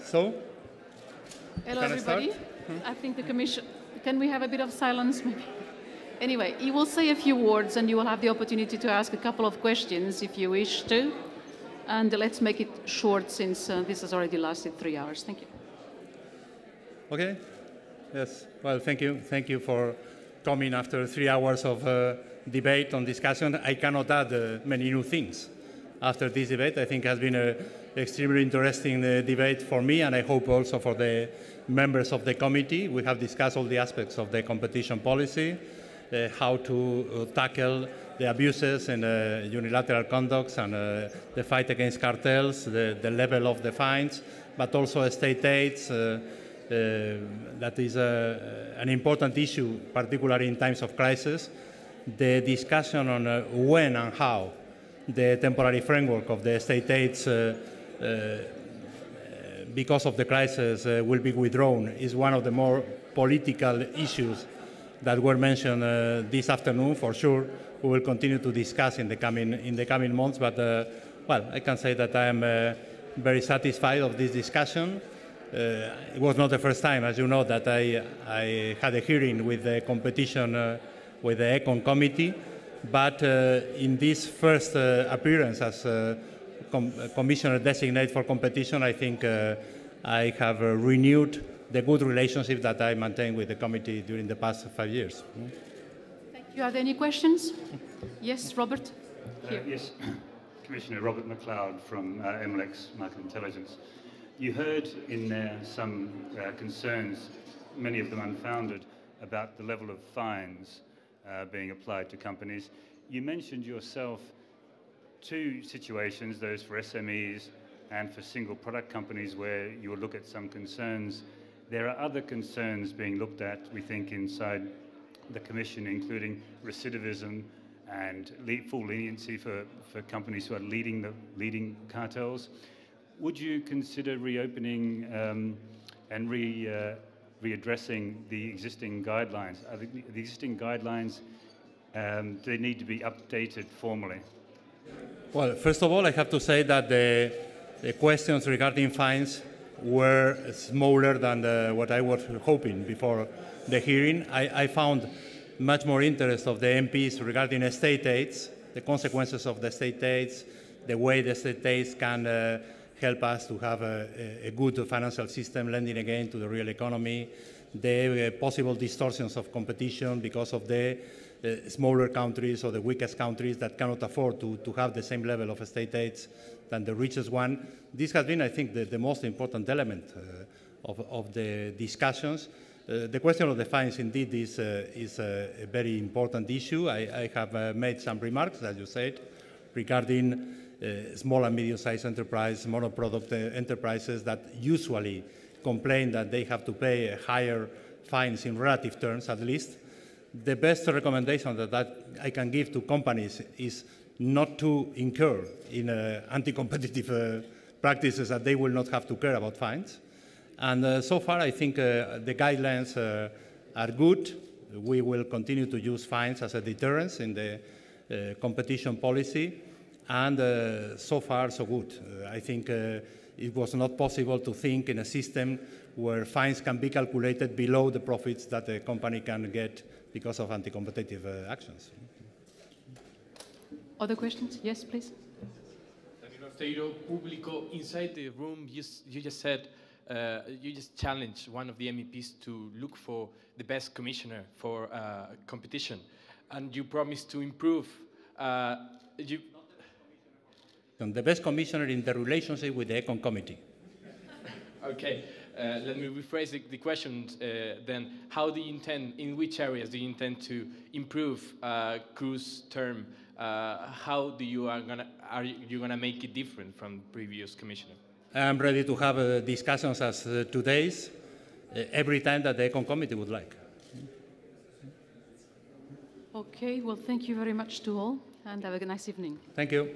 So, hello, everybody. I think the Commission... Can we have a bit of silence, maybe? Anyway, he will say a few words, and you will have the opportunity to ask a couple of questions if you wish to. And let's make it short, since this has already lasted 3 hours. Thank you. Okay. Yes. Well, thank you. Thank you for coming after 3 hours of debate and discussion. I cannot add many new things after this debate. I think it has been an extremely interesting debate for me, and I hope also for the members of the committee. We have discussed all the aspects of the competition policy, how to tackle the abuses and unilateral conducts, and the fight against cartels, the level of the fines, but also state aids. That is an important issue, particularly in times of crisis. The discussion on when and how the temporary framework of the state aids, because of the crisis, will be withdrawn is one of the more political issues that were mentioned this afternoon. For sure, we will continue to discuss in the coming months. But well, I can say that I am very satisfied of this discussion. It was not the first time, as you know, that I had a hearing with the competition with the Econ committee. But in this first appearance as Commissioner-designate for competition, I think I have renewed the good relationship that I maintained with the committee during the past 5 years. Thank you. Are there any questions? Yes, Robert? Here. Yes, Commissioner Robert McLeod from MLEX Market Intelligence. You heard in there some concerns, many of them unfounded, about the level of fines being applied to companies. You mentioned yourself 2 situations, those for SMEs and for single product companies, where you will look at some concerns. There are other concerns being looked at, we think, inside the Commission, including recidivism and full leniency for companies who are leading cartels. Would you consider reopening and readdressing the existing guidelines? The existing guidelines, they need to be updated formally. Well, first of all, I have to say that the questions regarding fines were smaller than what I was hoping before the hearing. I found much more interest of the MPs regarding state aids, the consequences of the state aids, the way the state aids can help us to have a good financial system, lending again to the real economy, the possible distortions of competition because of the smaller countries or the weakest countries that cannot afford to have the same level of state aids than the richest one. This has been, I think, the most important element of the discussions. The question of the fines, indeed, is a very important issue. I have made some remarks, as you said, regarding small and medium-sized enterprises, monoproduct enterprises that usually complain that they have to pay higher fines in relative terms, at least. The best recommendation that I can give to companies is not to incur in anti-competitive practices that they will not have to care about fines. And so far, I think the guidelines are good. We will continue to use fines as a deterrence in the competition policy. And so far, so good. I think it was not possible to think in a system where fines can be calculated below the profits that a company can get because of anti-competitive actions. Other questions? Yes, please. Inside the room, you just said, you just challenged one of the MEPs to look for the best commissioner for competition, and you promised to improve. The best commissioner in the relationship with the Econ Committee. Okay, let me rephrase the question then. How do you intend, in which areas do you intend to improve Cruz term? How do you are you gonna make it different from previous commissioner? I'm ready to have discussions as today's every time that the Econ Committee would like. Okay, well, thank you very much to all, and have a nice evening. Thank you.